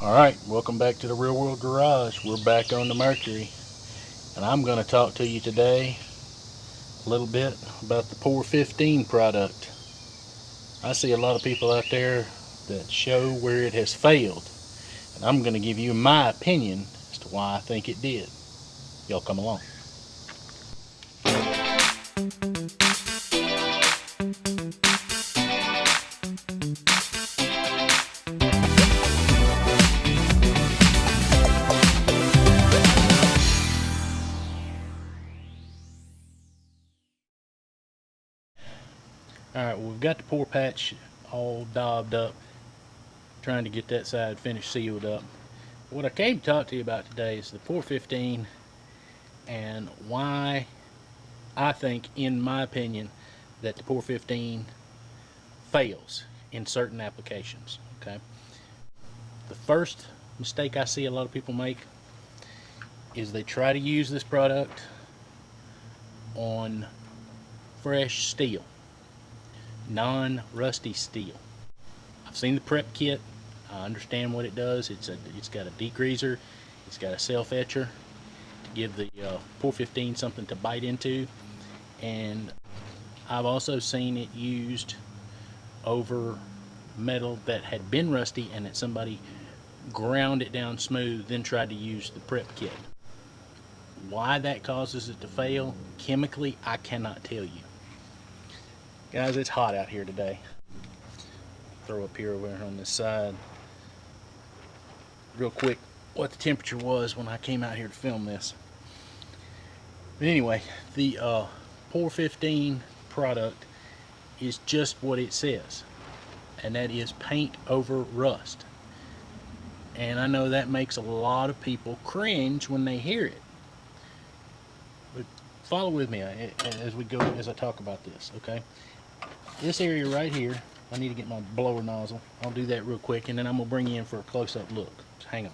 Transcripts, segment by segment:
Alright, welcome back to the Real World Garage. We're back on the Mercury, and I'm going to talk to you today a little bit about the POR-15 product. I see a lot of people out there that show where it has failed, and I'm going to give you my opinion as to why I think it did. Y'all come along. Alright, well, we've got the pour patch all daubed up, trying to get that side finished sealed up. What I came to talk to you about today is the POR-15 and why I think, in my opinion, that the POR-15 fails in certain applications. Okay, the first mistake I see a lot of people make is they try to use this product on fresh steel, non-rusty steel. I've seen the prep kit. I understand what it does. It's got a degreaser, it's got a self etcher to give the POR-15 something to bite into, and I've also seen it used over metal that had been rusty and that somebody ground it down smooth, then tried to use the prep kit. Why that causes it to fail chemically, I cannot tell you. Guys, it's hot out here today. Throw up here over on this side real quick what the temperature was when I came out here to film this. But anyway, the POR-15 product is just what it says, and that is paint over rust. And I know that makes a lot of people cringe when they hear it, but follow with me as I talk about this. Okay, this area right here, I need to get my blower nozzle. I'll do that real quick, and then I'm gonna bring you in for a close-up look. Just hang on.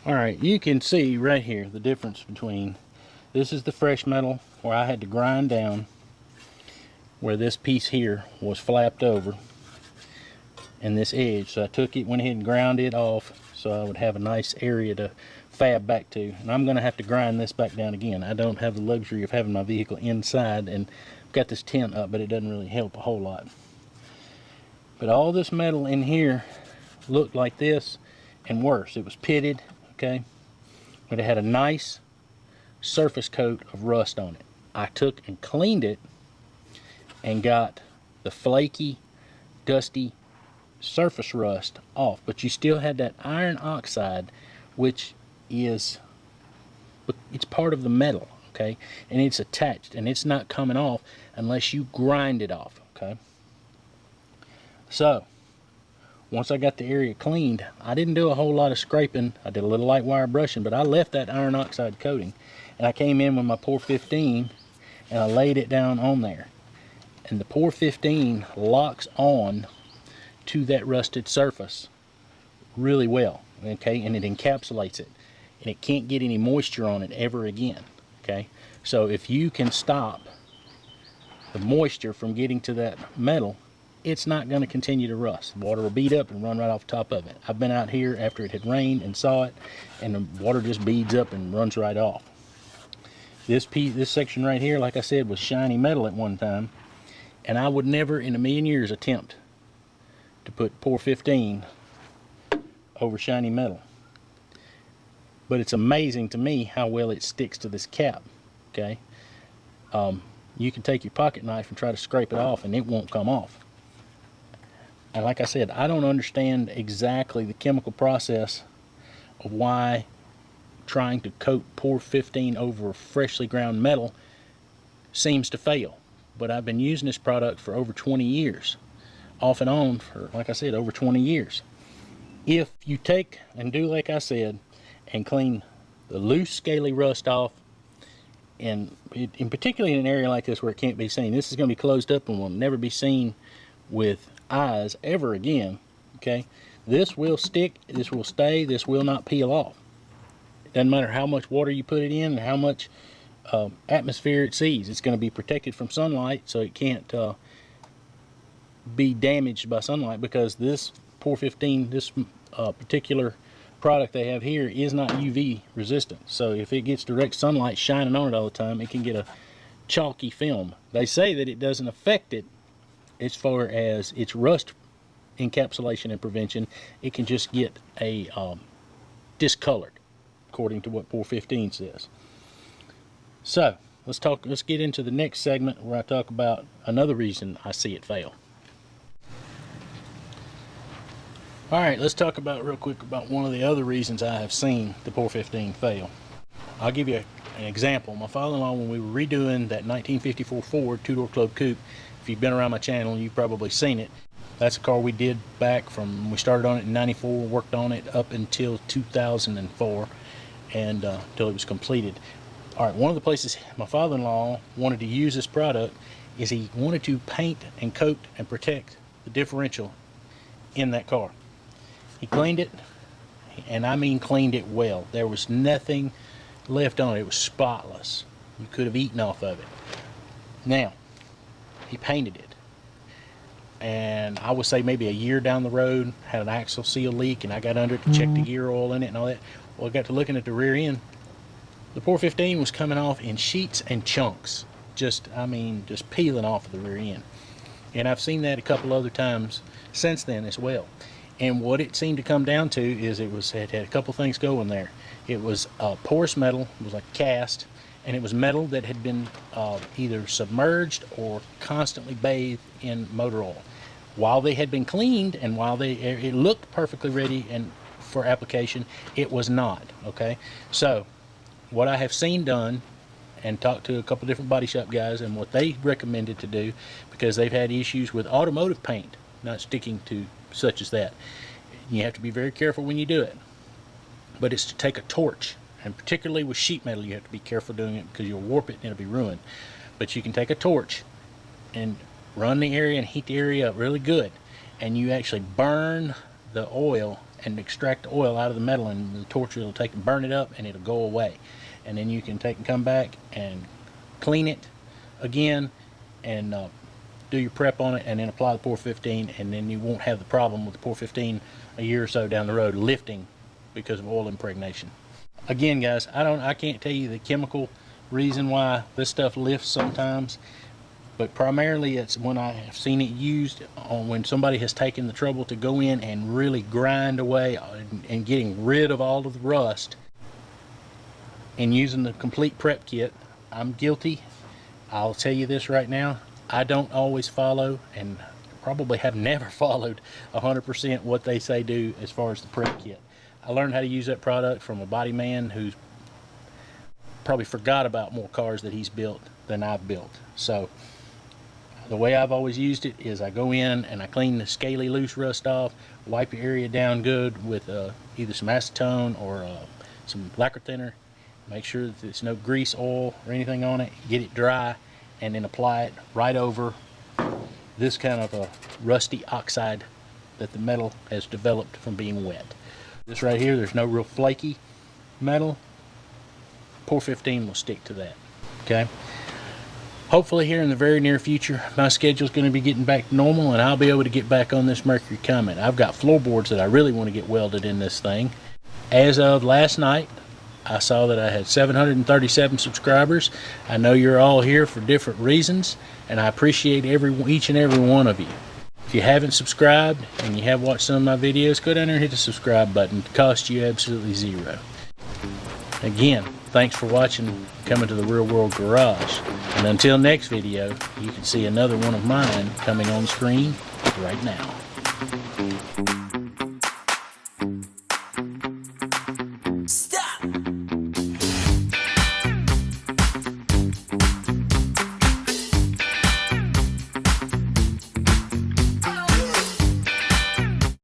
Alright, you can see right here the difference between, this is the fresh metal where I had to grind down where this piece here was flapped over, and this edge, so I took it, went ahead and ground it off so I would have a nice area to fab back to. And I'm going to have to grind this back down again. I don't have the luxury of having my vehicle inside, and I've got this tent up, but it doesn't really help a whole lot. But all this metal in here looked like this and worse. It was pitted, okay, but it had a nice surface coat of rust on it. I took and cleaned it and got the flaky, dusty surface rust off, but you still had that iron oxide, which is, it's part of the metal, okay, and it's attached, and it's not coming off unless you grind it off. Okay, so once I got the area cleaned, I didn't do a whole lot of scraping. I did a little light wire brushing, but I left that iron oxide coating, and I came in with my POR-15 and I laid it down on there, and the POR-15 locks on to that rusted surface really well, okay, and it encapsulates it, and it can't get any moisture on it ever again. Okay, so if you can stop the moisture from getting to that metal, it's not going to continue to rust. The water will bead up and run right off the top of it. I've been out here after it had rained and saw it, and the water just beads up and runs right off. This section right here, like I said, was shiny metal at one time, and I would never in a million years attempt to put POR-15 over shiny metal. But it's amazing to me how well it sticks to this cap. Okay, you can take your pocket knife and try to scrape it off and it won't come off. And like I said, I don't understand exactly the chemical process of why trying to coat POR-15 over freshly ground metal seems to fail. But I've been using this product for over 20 years. Off and on for, like I said, over 20 years. If you take and do like I said and clean the loose scaly rust off, and in particularly in an area like this where it can't be seen, this is going to be closed up and will never be seen with eyes ever again. Okay, this will stick, this will stay, this will not peel off. It doesn't matter how much water you put it in and how much atmosphere it sees. It's going to be protected from sunlight, so it can't be damaged by sunlight, because this POR-15, this particular product they have here, is not UV resistant. So if it gets direct sunlight shining on it all the time, it can get a chalky film. They say that it doesn't affect it as far as its rust encapsulation and prevention. It can just get a discolored, according to what POR-15 says. So let's get into the next segment where I talk about another reason I see it fail. All right, let's talk about real quick about one of the other reasons I have seen the POR-15 fail. I'll give you an example. My father-in-law, when we were redoing that 1954 Ford two-door club coupe, if you've been around my channel, you've probably seen it. That's a car we did back from, we started on it in 94, worked on it up until 2004, and until it was completed. All right, one of the places my father-in-law wanted to use this product is he wanted to paint and coat and protect the differential in that car. He cleaned it, and I mean cleaned it well. There was nothing left on it. It was spotless. You could have eaten off of it. Now, he painted it, and I would say maybe a year down the road, had an axle seal leak, and I got under it to check the gear oil in it and all that. Well, I got to looking at the rear end. The POR-15 was coming off in sheets and chunks. I mean, just peeling off of the rear end. And I've seen that a couple other times since then as well. And what it seemed to come down to is it had a couple things going there. It was porous metal, it was like cast, and it was metal that had been either submerged or constantly bathed in motor oil. While they had been cleaned and while it looked perfectly ready and for application, it was not. Okay, so what I have seen done and talked to a couple different body shop guys, and what they recommended to do, because they've had issues with automotive paint not sticking to such as that. You have to be very careful when you do it, but it's to take a torch, and particularly with sheet metal you have to be careful doing it because you'll warp it and it'll be ruined. But you can take a torch and run the area and heat the area up really good, and you actually burn the oil and extract the oil out of the metal, and the torch will take and burn it up and it'll go away. And then you can take and come back and clean it again and do your prep on it, and then apply the POR-15, and then you won't have the problem with the POR-15 a year or so down the road lifting because of oil impregnation. Again, guys, I can't tell you the chemical reason why this stuff lifts sometimes, but primarily it's when I have seen it used on when somebody has taken the trouble to go in and really grind away and getting rid of all of the rust and using the complete prep kit. I'm guilty. I'll tell you this right now, I don't always follow, and probably have never followed 100% what they say do as far as the prep kit. I learned how to use that product from a body man who's probably forgot about more cars that he's built than I've built. So the way I've always used it is I go in and I clean the scaly loose rust off, wipe the area down good with either some acetone or some lacquer thinner, make sure that there's no grease, oil, or anything on it, get it dry, and then apply it right over this kind of a rusty oxide that the metal has developed from being wet. This right here, there's no real flaky metal. POR-15 will stick to that. Okay. Hopefully here in the very near future, my schedule is going to be getting back to normal, and I'll be able to get back on this Mercury Comet. I've got floorboards that I really want to get welded in this thing. As of last night, I saw that I had 737 subscribers. I know you're all here for different reasons, and I appreciate each and every one of you. If you haven't subscribed and you have watched some of my videos, go down there and hit the subscribe button. It costs you absolutely zero. Again, thanks for watching, coming to the Real World Garage. And until next video, you can see another one of mine coming on screen right now.